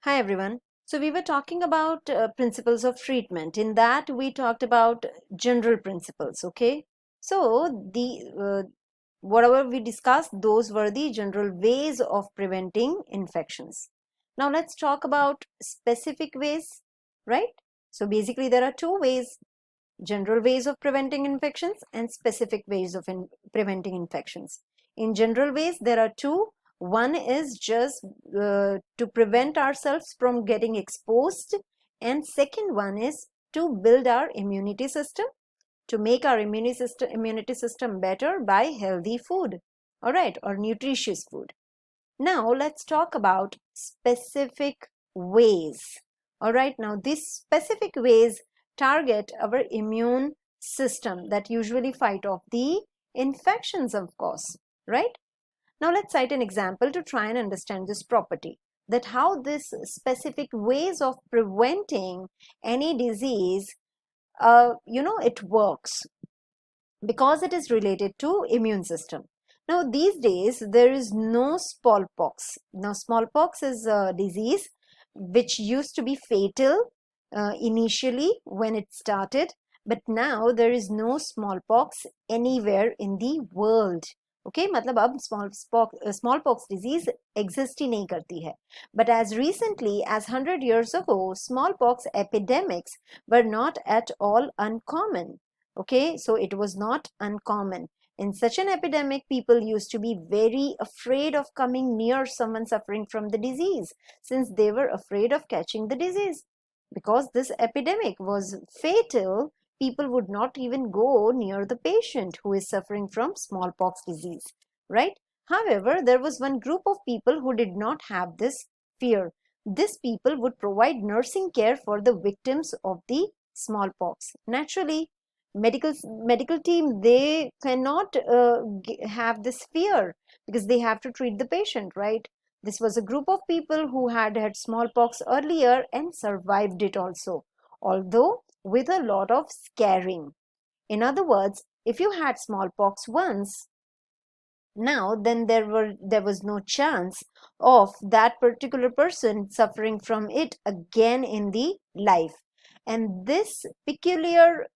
Hi everyone. So we were talking about principles of treatment. In that we talked about general principles. Okay. So the whatever we discussed, those were the general ways of preventing infections. Now let's talk about specific ways, right? So basically there are two ways: general ways of preventing infections and specific ways of preventing infections. In general ways, there are two. One is just to prevent ourselves from getting exposed, and second one is to build our immunity system, to make our immunity system better by healthy food, all right, or nutritious food. Now let's talk about specific ways. All right, now these specific ways target our immune system that usually fight off the infections, of course, right? Now let's cite an example to try and understand this property, that how this specific ways of preventing any disease, it works because it is related to immune system. Now these days there is no smallpox. Now smallpox is a disease which used to be fatal initially when it started, but now there is no smallpox anywhere in the world. Okay, मतलब अब smallpox disease exist ही नहीं करती है. But as recently as 100 years ago, smallpox epidemics were not at all uncommon. Okay, so it was not uncommon. In such an epidemic, people used to be very afraid of coming near someone suffering from the disease, since they were afraid of catching the disease. Because this epidemic was fatal, people would not even go near the patient who is suffering from smallpox disease, right? However, there was one group of people who did not have this fear. These people would provide nursing care for the victims of the smallpox. Naturally, medical team, they cannot have this fear because they have to treat the patient, right? This was a group of people who had had smallpox earlier and survived it also, although with a lot of scaring. In other words, if you had smallpox once, now then there was no chance of that particular person suffering from it again in the life. And this peculiar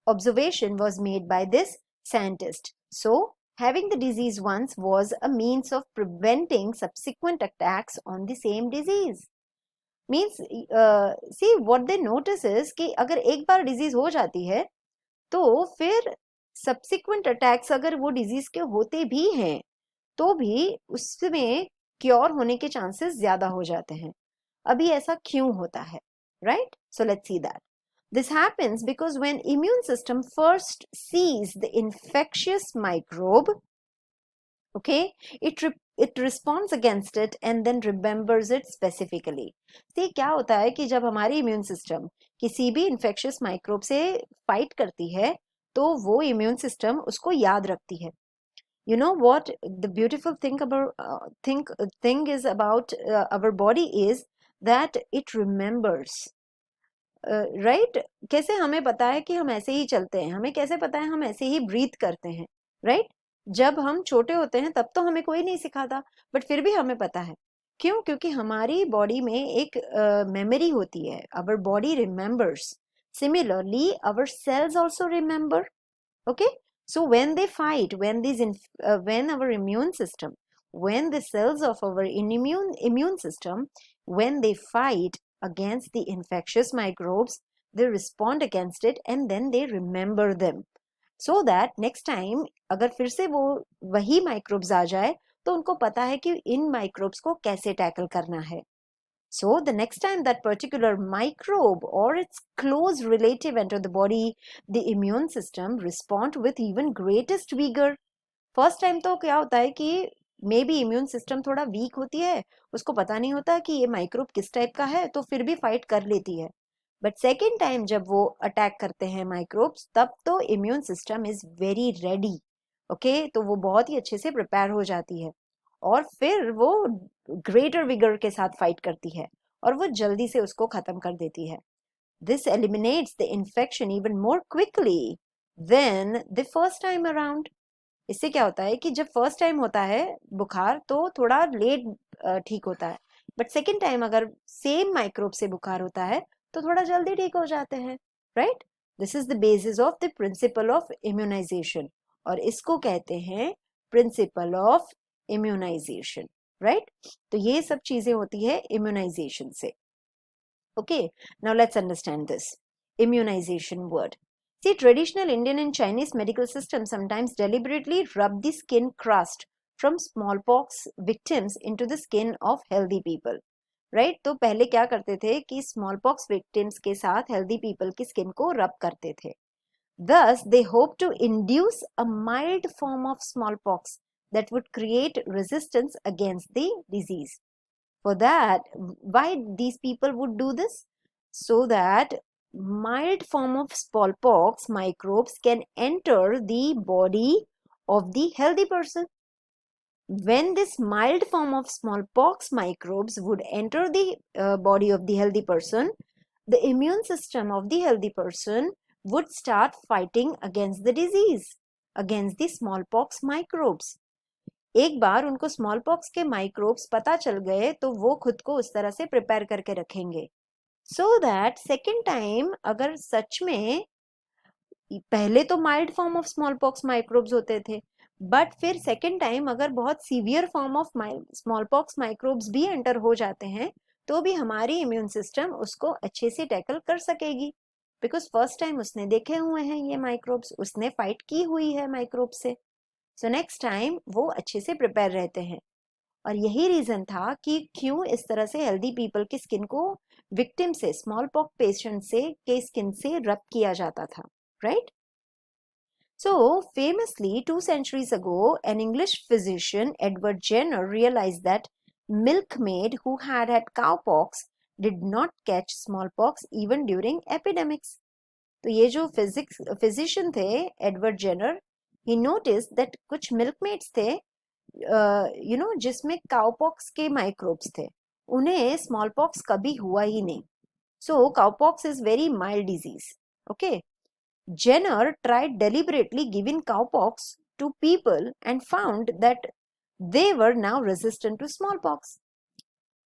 observation was made by this scientist. So, having the disease once was a means of preventing subsequent attacks on the same disease. Means, see, what they notice is कि अगर एक बार disease हो जाती है तो फिर subsequent attacks अगर वो डिजीज के होते भी हैं तो भी उसमें क्योर होने के चांसेस ज्यादा हो जाते हैं. अभी ऐसा क्यों होता है, right? So let's see that. This happens because when immune system first sees the infectious microbe, okay, it responds against it and then remembers it specifically. See, क्या होता है कि जब हमारी इम्यून सिस्टम किसी भी इन्फेक्शियस माइक्रोब से fight करती है तो वो इम्यून सिस्टम उसको याद रखती है. You know what the beautiful thing is about our body is that it remembers. Right? कैसे हमें पता है कि हम ऐसे ही चलते हैं, हमें कैसे पता है हम ऐसे ही ब्रीथ करते हैं, राइट? जब हम छोटे होते हैं तब तो हमें कोई नहीं सिखाता, बट फिर भी हमें पता है. क्यों? क्योंकि हमारी बॉडी में एक मेमोरी होती है. Our body remembers. Similarly our cells also remember. Okay, so when they fight, when our immune system, when the cells of our immune system, when they fight against the infectious microbes, they respond against it and then they remember them, so that next time अगर फिर से वो वही microbes आ जाए तो उनको पता है कि इन microbes को कैसे tackle करना है. So the next time that particular microbe or its close relative enter the body, the immune system respond with even greatest vigor. First time तो क्या होता है कि मे बी इम्यून सिस्टम थोड़ा वीक होती है, उसको पता नहीं होता कि ये माइक्रोब किस टाइप का है, तो फिर भी फाइट कर लेती है. बट सेकेंड टाइम जब वो अटैक करते हैं माइक्रोब्स, तब तो immune system is very ready. Okay, तो वो बहुत ही अच्छे से प्रिपेयर हो जाती है और फिर वो ग्रेटर विगर के साथ फाइट करती है और वो जल्दी से उसको खत्म कर देती है. This eliminates the infection even more quickly than the first time around. इससे क्या होता है कि जब फर्स्ट टाइम होता है बुखार तो थोड़ा लेट ठीक होता है, बट सेकेंड टाइम अगर सेम माइक्रोब से बुखार होता है तो थोड़ा जल्दी ठीक हो जाते हैं, right. This is the basis of the principle of immunisation, और इसको कहते हैं प्रिंसिपल ऑफ इम्यूनाइजेशन, राइट। तो ये सब चीजें होती है इम्यूनाइजेशन से। Okay, now let's understand this immunization word. See, traditional Indian and Chinese medical systems sometimes deliberately rub the skin crust from smallpox victims into the skin of healthy people. Right? तो पहले क्या करते थे कि smallpox victims के साथ healthy people की skin को rub करते थे. Thus, they hope to induce a mild form of smallpox that would create resistance against the disease. For that, why these people would do this? So that mild form of smallpox microbes can enter the body of the healthy person. When this mild form of smallpox microbes would enter the body of the healthy person, the immune system of the healthy person would start fighting against the disease, against the smallpox microbes. एक बार उनको small pox के microbes पता चल गए तो वो खुद को उस तरह से प्रिपेयर करके रखेंगे, सो दैट सेकेंड टाइम अगर सच में, पहले तो mild form of small pox microbes होते थे, बट फिर सेकेंड टाइम अगर बहुत severe form of small pox microbes भी एंटर हो जाते हैं तो भी हमारी इम्यून सिस्टम उसको अच्छे से टैकल कर सकेगी, बिकॉज फर्स्ट टाइम उसने देखे हुए हैं ये माइक्रोब्स, उसने फाइट की हुई है माइक्रोब से, सो नेक्स्ट टाइम वो अच्छे से प्रिपेयर रहते हैं। और यही रीजन था कि क्यों इस तरह से हेल्दी पीपल की स्किन को विक्टिम से, स्मॉल पॉक्स पेशेंट से के स्किन से रब किया जाता था, right. So, famously, 2 centuries ago, an English physician, Edward Jenner, realized that milkmaid who had cowpox did not catch smallpox even during epidemics. तो ये जो physician थे, Edward Jenner, he noticed that कुछ milkmaids थे, जिसमें काउपॉक्स के microbes थे, उन्हें स्मॉल पॉक्स कभी हुआ ही नहीं. So cowpox is very mild disease. Okay, Jenner tried deliberately giving cowpox to people and found that they were now resistant to smallpox.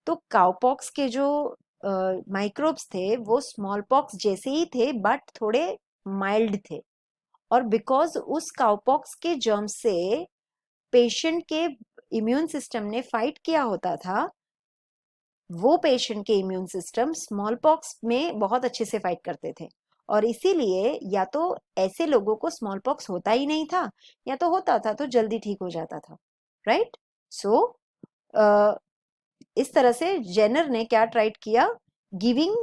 तो काउपॉक्स के जो माइक्रोब्स थे वो स्मॉलपॉक्स जैसे ही थे बट थोड़े माइल्ड थे, और बिकॉज उस काउपॉक्स के जर्म से पेशेंट के इम्यून सिस्टम ने फाइट किया होता था, वो पेशेंट के इम्यून सिस्टम स्मॉलपॉक्स में बहुत अच्छे से फाइट करते थे, और इसीलिए या तो ऐसे लोगों को स्मॉलपॉक्स होता ही नहीं था, या तो होता था तो जल्दी ठीक हो जाता था, राइट. सो इस तरह से जेनर ने क्या ट्राई किया, giving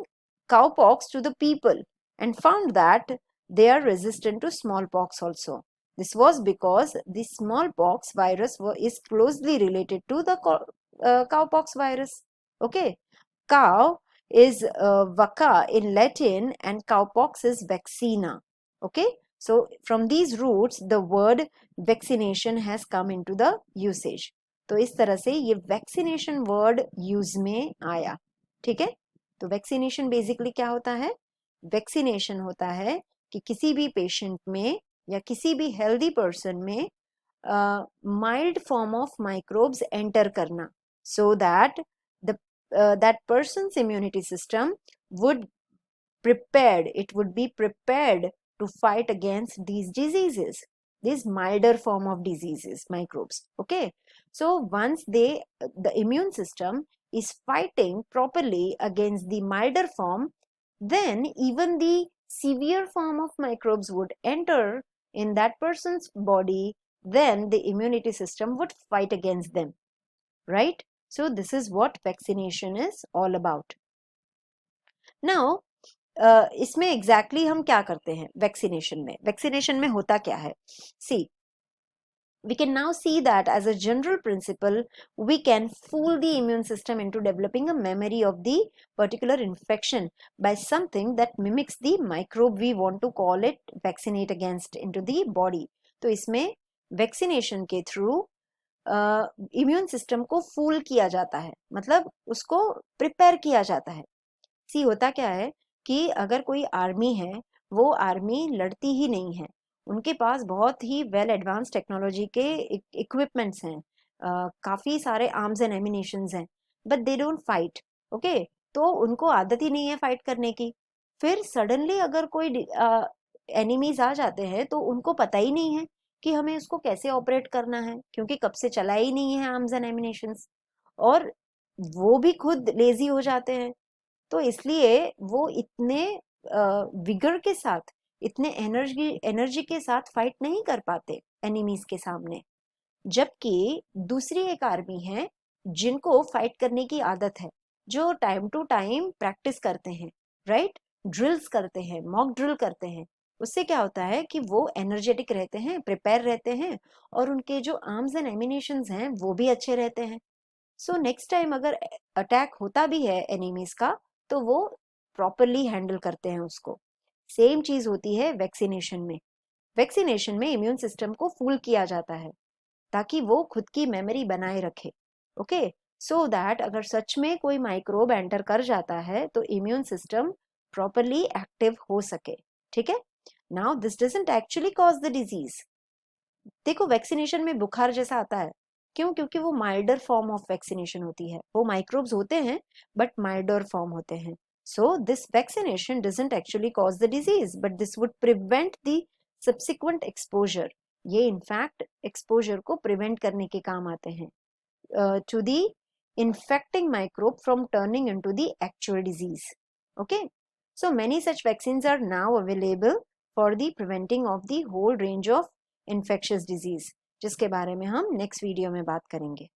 cowpox to the people and found that they are resistant to smallpox also. This was because the smallpox virus is closely related to the cowpox virus. Okay, cow is vacca in Latin and cowpox is vaccina. Okay, so from these roots the word vaccination has come into the usage. तो इस तरह से ये vaccination word use में आया. ठीक है, तो वैक्सीनेशन बेसिकली क्या होता है? वैक्सीनेशन होता है कि किसी भी पेशेंट में या किसी भी हेल्दी पर्सन में mild form of microbes enter करना, so that that person's immunity system would be prepared to fight against these diseases, these milder form of diseases, microbes. Okay, so once the immune system is fighting properly against the milder form, then even the severe form of microbes would enter in that person's body, then the immunity system would fight against them, right? So this is what vaccination is all about. Now इसमें exactly हम क्या करते हैं vaccination में होता क्या है? See, we can now see that as a general principle we can fool the immune system into developing a memory of the particular infection by something that mimics the microbe we want to call it vaccinate against into the body. तो इसमें vaccination के through immune system को फूल किया जाता है, मतलब उसको prepare किया जाता है. सी होता क्या है कि अगर कोई आर्मी है, वो आर्मी लड़ती ही नहीं है, उनके पास बहुत ही वेल एडवांस टेक्नोलॉजी के इक्विपमेंट्स हैं, काफ़ी सारे आर्म्स एंड एमिनेशंस हैं, but they don't fight, okay. तो उनको आदत ही नहीं है फाइट करने की। फिर सडनली अगर कोई एनिमीज आ जाते हैं तो उनको पता ही नहीं है कि हमें उसको कैसे ऑपरेट करना है, क्योंकि कब से चला ही नहीं है आर्म्स एंड एमिनेशंस, और वो भी खुद लेजी हो जाते हैं। तो इसलिए वो इतने विगर के साथ, इतने एनर्जी एनर्जी के साथ फाइट नहीं कर पाते एनिमीज के सामने। जबकि दूसरी एक आर्मी है जिनको फाइट करने की आदत है, जो टाइम टू टाइम प्रैक्टिस करते हैं, राइट, ड्रिल्स करते हैं, मॉक ड्रिल करते हैं। उससे क्या होता है कि वो एनर्जेटिक रहते हैं, प्रिपेयर रहते हैं, और उनके जो आर्म्स एंड एमिनेशंस हैं वो भी अच्छे रहते हैं। सो नेक्स्ट टाइम अगर अटैक होता भी है एनिमीज का, तो वो प्रॉपरली हैंडल करते हैं उसको। सेम चीज होती है वैक्सीनेशन में। वैक्सीनेशन में इम्यून सिस्टम को फूल किया जाता है ताकि वो खुद की मेमोरी बनाए रखे, ओके, सो दैट अगर सच में कोई माइक्रोब एंटर कर जाता है तो इम्यून सिस्टम प्रॉपरली एक्टिव हो सके, ठीक है। Now this doesn't actually cause the disease. देखो वैक्सीनेशन में बुखार जैसा आता है, क्यों? क्योंकि वो माइल्डर फॉर्म ऑफ वैक्सीनेशन होती है। वो माइक्रोब्स होते हैं बट माइल्डर फॉर्म होते हैं। So this vaccination doesn't actually cause the disease, but this would prevent the subsequent exposure. ये इनफैक्ट एक्सपोजर को प्रिवेंट करने के काम आते हैं, to the infecting microbe from turning into the actual disease. Okay, so many such vaccines are now available for the preventing of the whole range of infectious disease, जिसके बारे में हम नेक्स्ट वीडियो में बात करेंगे।